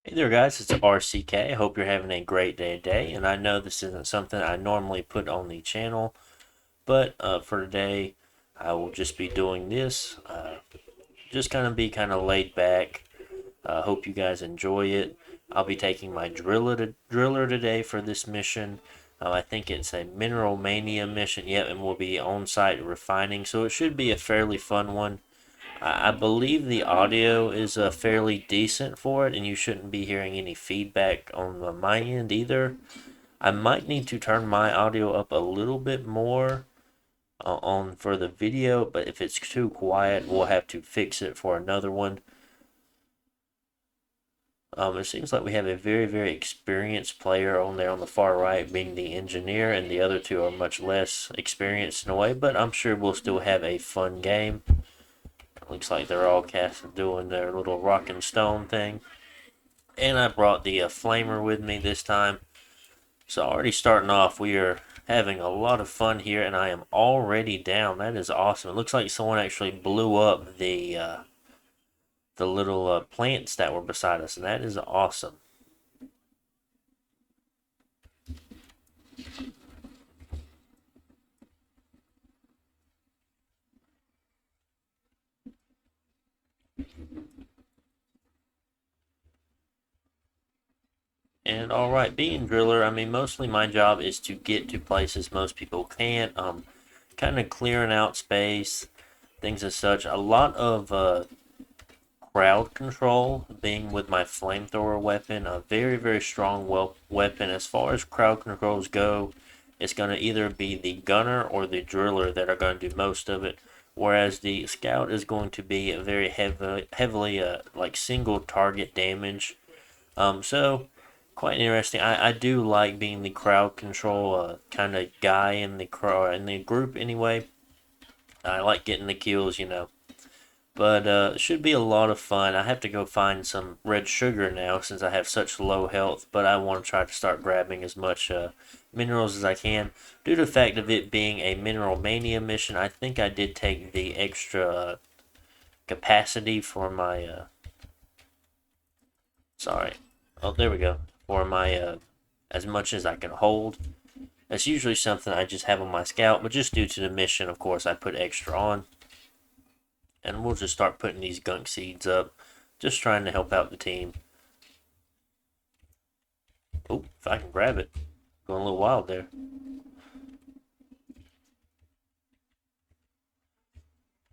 Hey there, guys. It's RCK. I hope you're having a great day today. And I know this isn't something I normally put on the channel, but for today, I will just be doing this. Just kind of laid back. Hope you guys enjoy it. I'll be taking my driller today for this mission. I think it's a Mineral Mania mission. Yep, and we'll be on site refining, so it should be a fairly fun one. I believe the audio is fairly decent for it, and you shouldn't be hearing any feedback on my end either. I might need to turn my audio up a little bit more on for the video, but if it's too quiet, we'll have to fix it for another one. It seems like we have a very experienced player on there on the far right, being the engineer, and the other two are much less experienced in a way, but I'm sure we'll still have a fun game. Looks like they're all cast doing their little rock and stone thing. And I brought the flamer with me this time. So already starting off, we are having a lot of fun here, and I am already down. That is awesome. It looks like someone actually blew up the little plants that were beside us, and that is awesome. And alright, being driller, I mean, mostly my job is to get to places most people can't. Kind of clearing out space, things as such. A lot of crowd control, being with my flamethrower weapon, a very strong weapon. As far as crowd controls go, it's going to either be the gunner or the driller that are going to do most of it, whereas the scout is going to be a very heavily like single target damage. So quite interesting. I do like being the crowd control kind of guy in the group anyway. I like getting the kills. But it should be a lot of fun. I have to go find some red sugar now since I have such low health, but I want to try to start grabbing as much minerals as I can. Due to the fact of it being a Mineral Mania mission, I think I did take the extra capacity for my. Sorry. Oh, there we go. For my. As much as I can hold. That's usually something I just have on my scout, but just due to the mission, of course, I put extra on. And we'll just start putting these gunk seeds up. Just trying to help out the team. Oh, if I can grab it. Going a little wild there.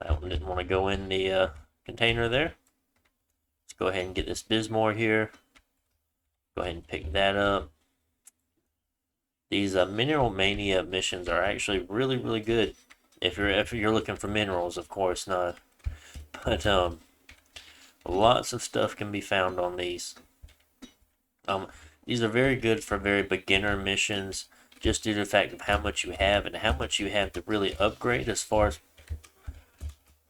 That one didn't want to go in the container there. Let's go ahead and get this Bismore here. Go ahead and pick that up. These Mineral Mania missions are actually really good. If you're looking for minerals, of course not. But lots of stuff can be found on these. These are very good for very beginner missions, just due to the fact of how much you have and how much you have to really upgrade as far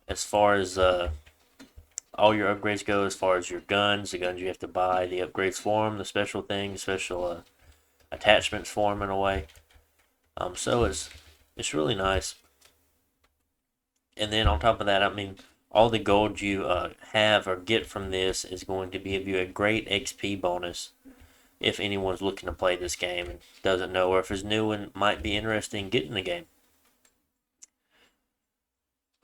as all your upgrades go. As far as your guns, the guns you have to buy, the upgrades for them, the special things, special attachments for them in a way. So it's really nice. And then on top of that, I mean, all the gold you have or get from this is going to give you a great XP bonus if anyone's looking to play this game and doesn't know, or if is new and might be interested in getting the game.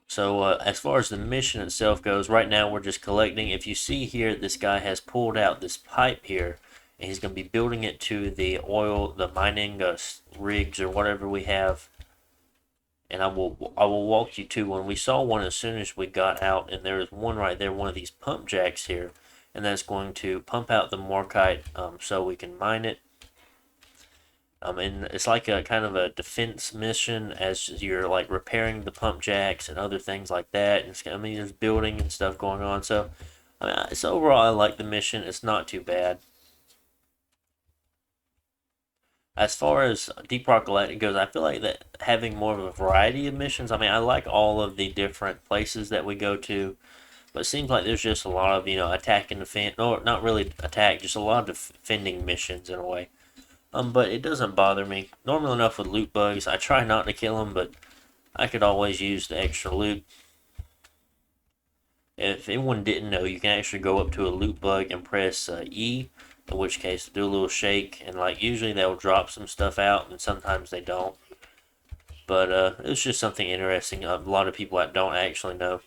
So as far as the mission itself goes, right now we're just collecting. If you see here, this guy has pulled out this pipe here, and he's going to be building it to the mining rigs or whatever we have. And I will walk you to one. We saw one as soon as we got out, and there is one right there, one of these pump jacks here, and that's going to pump out the morkite so we can mine it. And it's like a kind of a defense mission as you're like repairing the pump jacks and other things like that. And I mean, there's building and stuff going on. So, I mean, it's overall I like the mission. It's not too bad. As far as Deep Rock Galactic goes, I feel like that having more of a variety of missions. I mean, I like all of the different places that we go to, but it seems like there's just a lot of attack and defend, or not really attack, just a lot of defending missions in a way. But it doesn't bother me. Normal enough with loot bugs. I try not to kill them, but I could always use the extra loot. If anyone didn't know, you can actually go up to a loot bug and press E, in which case do a little shake, and like usually they'll drop some stuff out, and sometimes they don't. But it's just something interesting. A lot of people that don't actually know,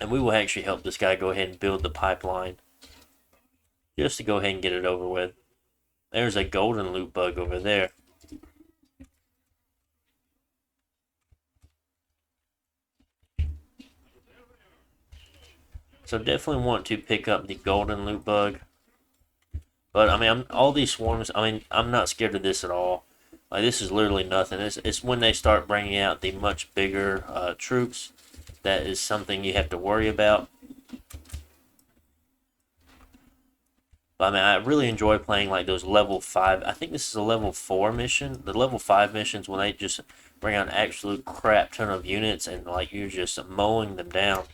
and we will actually help this guy go ahead and build the pipeline just to go ahead and get it over with. There's a golden loot bug over there. So definitely want to pick up the golden loot bug. But I mean, all these swarms. I mean, I'm not scared of this at all. Like this is literally nothing. It's when they start bringing out the much bigger troops that is something you have to worry about. But I mean, I really enjoy playing like those level 5. I think this is a level 4 mission. The level 5 missions when they just bring out an absolute crap ton of units and like you're just mowing them down.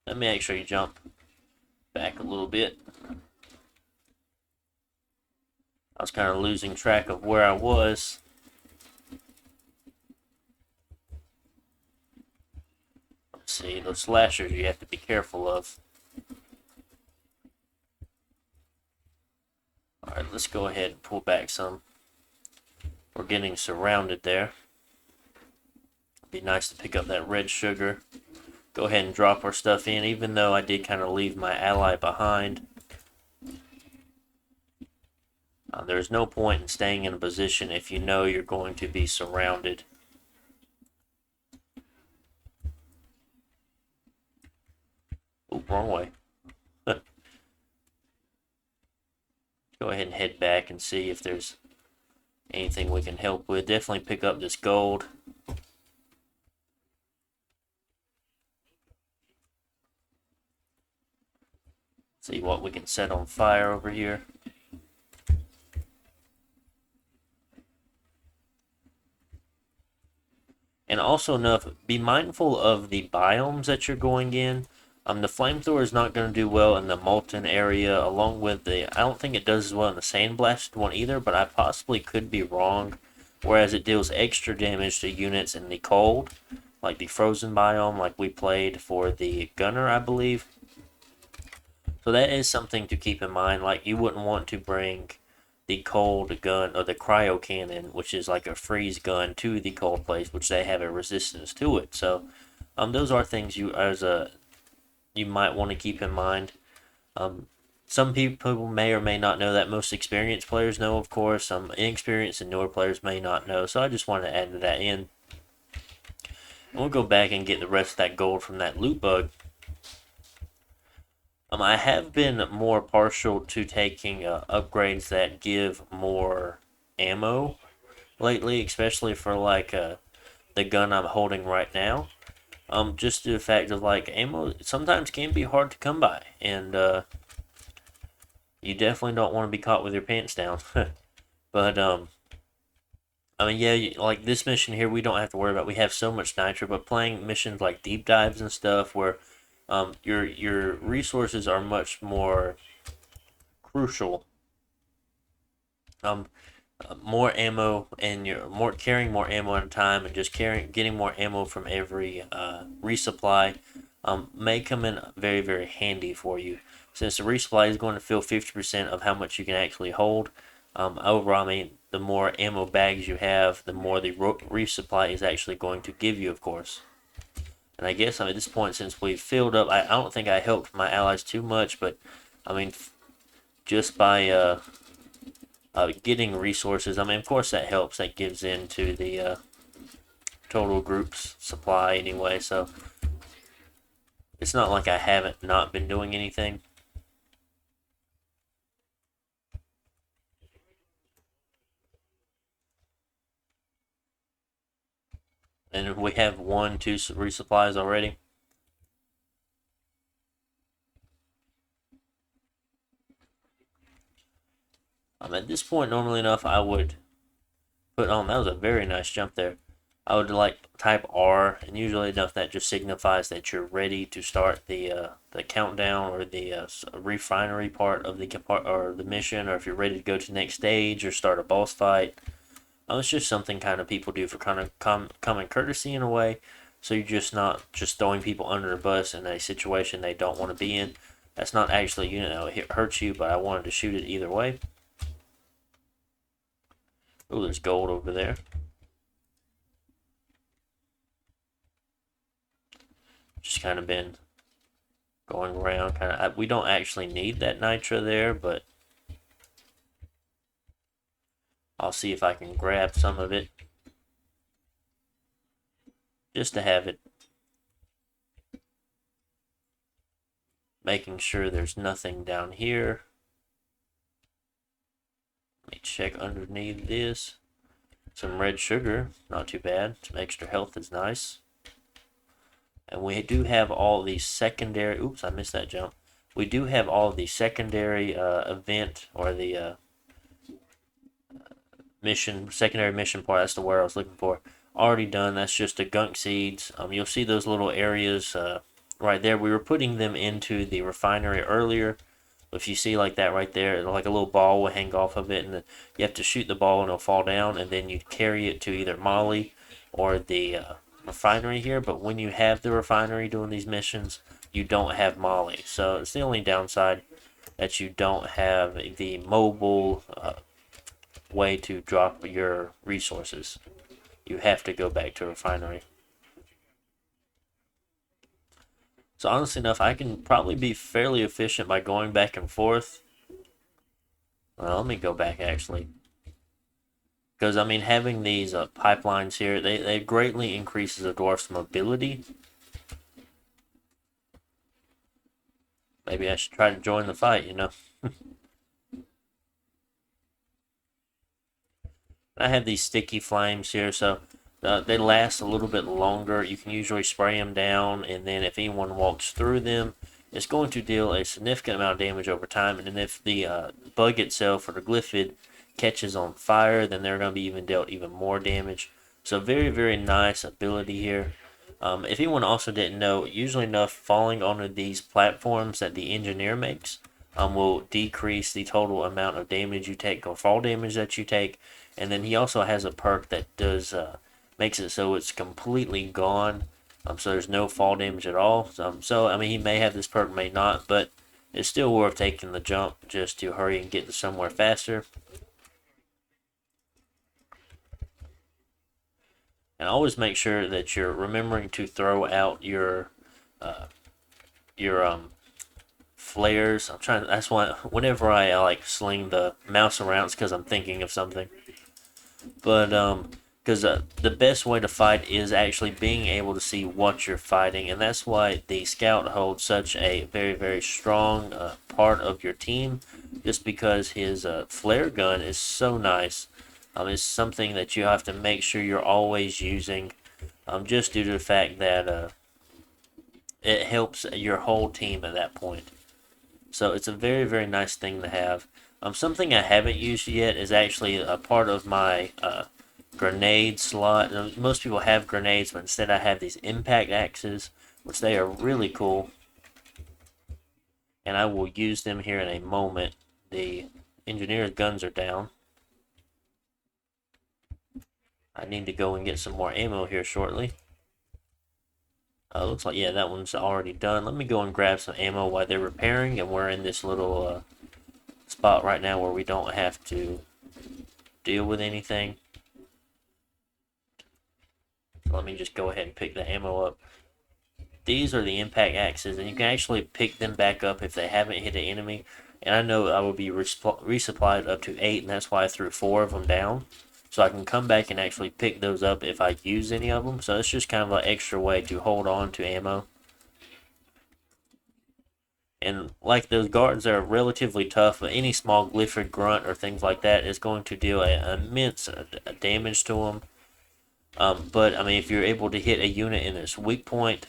Let me actually jump back a little bit. I was kind of losing track of where I was. Let's see, those slashers you have to be careful of. Alright, let's go ahead and pull back some. We're getting surrounded there. It'd be nice to pick up that red sugar. Go ahead and drop our stuff in, even though I did kind of leave my ally behind. There's no point in staying in a position if you know you're going to be surrounded. Oh, wrong way. Go ahead and head back and see if there's anything we can help with. Definitely pick up this gold. See what we can set on fire over here. And also enough, be mindful of the biomes that you're going in. The flamethrower is not going to do well in the molten area, along with the. I don't think it does as well in the sandblasted one either, but I possibly could be wrong. Whereas it deals extra damage to units in the cold, like the frozen biome, like we played for the gunner, I believe. So that is something to keep in mind. Like you wouldn't want to bring the cold gun or the cryo cannon, which is like a freeze gun, to the cold place, which they have a resistance to it. So, those are things you might want to keep in mind. Some people may or may not know that. Most experienced players know, of course. Some inexperienced and newer players may not know. So I just wanted to add that in. And we'll go back and get the rest of that gold from that loot bug. I have been more partial to taking upgrades that give more ammo lately, especially for like the gun I'm holding right now. Just the fact of like ammo sometimes can be hard to come by, and you definitely don't want to be caught with your pants down. But I mean, yeah, like this mission here, we don't have to worry about. We have so much nitro, but playing missions like deep dives and stuff, where your resources are much more crucial. Um, More ammo and you're more carrying more ammo at a time, and just getting more ammo from every resupply may come in very handy for you. Since the resupply is going to fill 50% of how much you can actually hold. Overall, I mean, the more ammo bags you have, the more the resupply is actually going to give you, of course. And I guess at this point, since we've filled up, I don't think I helped my allies too much, but I mean, just by getting resources, I mean, of course that helps. That gives into the total group's supply anyway, so it's not like I haven't not been doing anything. And we have 2 resupplies already. At this point, normally enough, I would put on. That was a very nice jump there. I would like type R, and usually enough that just signifies that you're ready to start the countdown or the refinery part of the mission, or if you're ready to go to the next stage or start a boss fight. It's just something kind of people do for kind of common courtesy in a way. so you're just not just throwing people under the bus in a situation they don't want to be in. That's not actually a unit that will hurt you, but I wanted to shoot it either way. Oh, there's gold over there. Just kind of been going around. We don't actually need that nitro there, but I'll see if I can grab some of it just to have it. Making sure there's nothing down here. Let me check underneath this. Some red sugar, not too bad. Some extra health is nice. And we do have all the secondary. Oops, I missed that jump. We do have all the secondary event or the mission, secondary mission part. That's the word I was looking for. Already done. That's just the gunk seeds. You'll see those little areas right there. We were putting them into the refinery earlier. If you see like that right there, like a little ball will hang off of it, and then you have to shoot the ball and it'll fall down, and then you carry it to either Molly or the refinery here. But when you have the refinery doing these missions, you don't have Molly. So it's the only downside, that you don't have the mobile way to drop your resources. You have to go back to refinery. So honestly enough, I can probably be fairly efficient by going back and forth. Well, let me go back actually. Because, I mean, having these pipelines here, they greatly increases a dwarf's mobility. Maybe I should try to join the fight, you know. I have these sticky flames here, so they last a little bit longer. You can usually spray them down, and then if anyone walks through them, it's going to deal a significant amount of damage over time. And then if the bug itself or the glyphid catches on fire, then they're going to be even dealt even more damage. So very, very nice ability here. If anyone also didn't know, usually enough falling onto these platforms that the engineer makes will decrease the total amount of damage you take or fall damage that you take. And then he also has a perk that does makes it so it's completely gone. So there's no fall damage at all. So I mean, he may have this perk, may not, but it's still worth taking the jump just to hurry and get to somewhere faster. And always make sure that you're remembering to throw out uh, your flares. I'm trying. That's why whenever I like sling the mouse around, it's because I'm thinking of something. But because the best way to fight is actually being able to see what you're fighting, and that's why the scout holds such a very, very strong part of your team. Just because his flare gun is so nice. It's something that you have to make sure you're always using, just due to the fact that it helps your whole team at that point. So it's a very, very nice thing to have. Something I haven't used yet is actually a part of my grenade slot. Most people have grenades, but instead I have these impact axes, which they are really cool. And I will use them here in a moment. The engineer's guns are down. I need to go and get some more ammo here shortly. Looks like, yeah, that one's already done. Let me go and grab some ammo while they're repairing, and we're in this little spot right now where we don't have to deal with anything. So let me just go ahead and pick the ammo up. These are the impact axes, and you can actually pick them back up if they haven't hit an enemy. And I know I will be resupplied up to 8, and that's why I threw 4 of them down. So I can come back and actually pick those up if I use any of them. So it's just kind of an extra way to hold on to ammo. And like those guards are relatively tough, but any small glyphid grunt or things like that is going to deal immense damage to them. But I mean, if you're able to hit a unit in its weak point,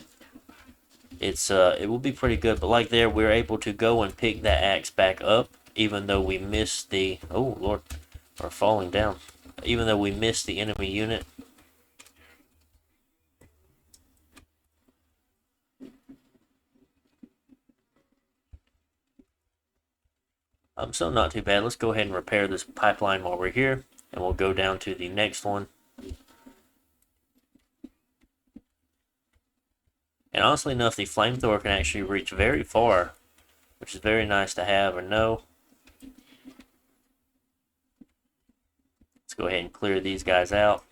it will be pretty good. But like there, we're able to go and pick that axe back up, even though we missed the Lord, or falling down. Even though we missed the enemy unit. So not too bad. Let's go ahead and repair this pipeline while we're here, and we'll go down to the next one. honestly enough, the flamethrower can actually reach very far, which is very nice to have or know. Let's go ahead and clear these guys out.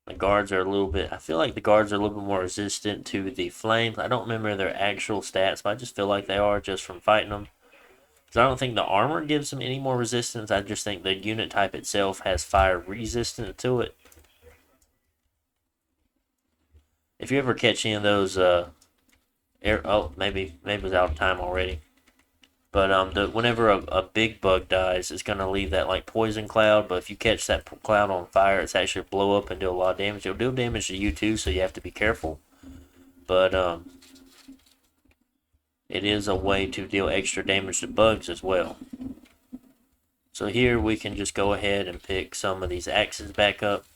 The guards are a little bit, I feel like the guards are a little bit more resistant to the flames. I don't remember their actual stats, but I just feel like they are just from fighting them. Because I don't think the armor gives them any more resistance. I just think the unit type itself has fire resistance to it. If you ever catch any of those, maybe it was out of time already. But whenever a big bug dies, it's gonna leave that like poison cloud. But if you catch that cloud on fire, it's actually blow up and do a lot of damage. It'll do damage to you too, so you have to be careful. But it is a way to deal extra damage to bugs as well. So here we can just go ahead and pick some of these axes back up.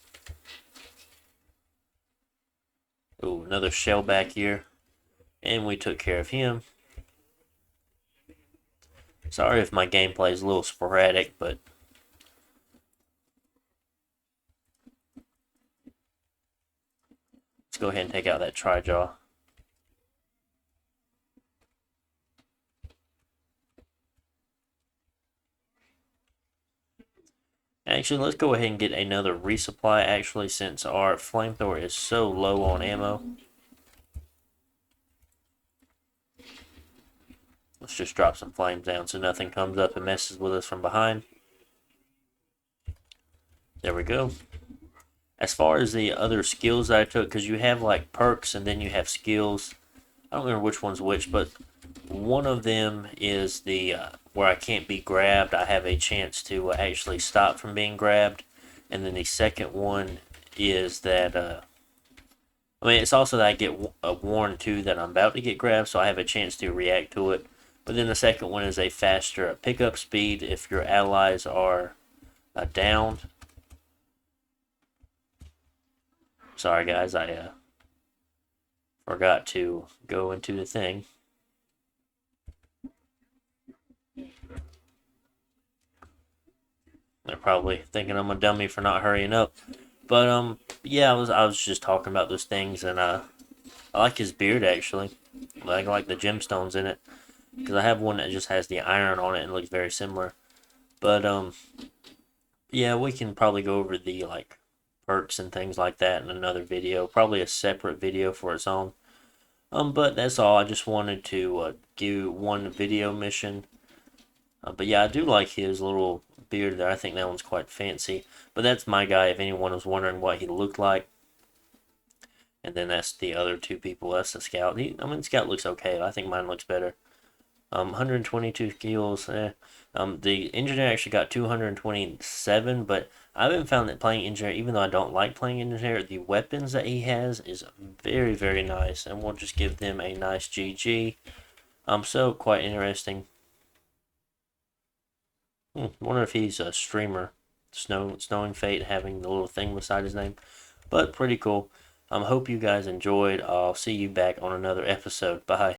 Ooh, another shell back here. And we took care of him. Sorry if my gameplay is a little sporadic, but let's go ahead and take out that tri-jaw. Actually, let's go ahead and get another resupply, actually, since our flamethrower is so low on ammo. Let's just drop some flames down so nothing comes up and messes with us from behind. There we go. As far as the other skills that I took, because you have like perks and then you have skills. I don't remember which one's which, but one of them is the where I can't be grabbed. I have a chance to actually stop from being grabbed. And then the second one is that, I mean, it's also that I get warned too that I'm about to get grabbed, so I have a chance to react to it. But then the second one is a faster pickup speed if your allies are downed. Sorry guys, I forgot to go into the thing. They're probably thinking I'm a dummy for not hurrying up. But yeah, I was just talking about those things, and I like his beard actually. I like the gemstones in it, because I have one that just has the iron on it and looks very similar. But yeah, we can probably go over the like perks and things like that in another video, probably a separate video for its own. But that's all. I just wanted to give one video mission. But yeah, I do like his little beard there. I think that one's quite fancy. But that's my guy, if anyone was wondering what he looked like. And then that's the other two people. That's the scout. I mean, scout looks okay. I think mine looks better. 122 kills. The engineer actually got 227, but I haven't found that playing engineer, even though I don't like playing engineer, the weapons that he has is very, very nice. And we'll just give them a nice GG. So quite interesting. Wonder if he's a streamer. Snowing Fate having the little thing beside his name. But pretty cool. Hope you guys enjoyed. I'll see you back on another episode. Bye.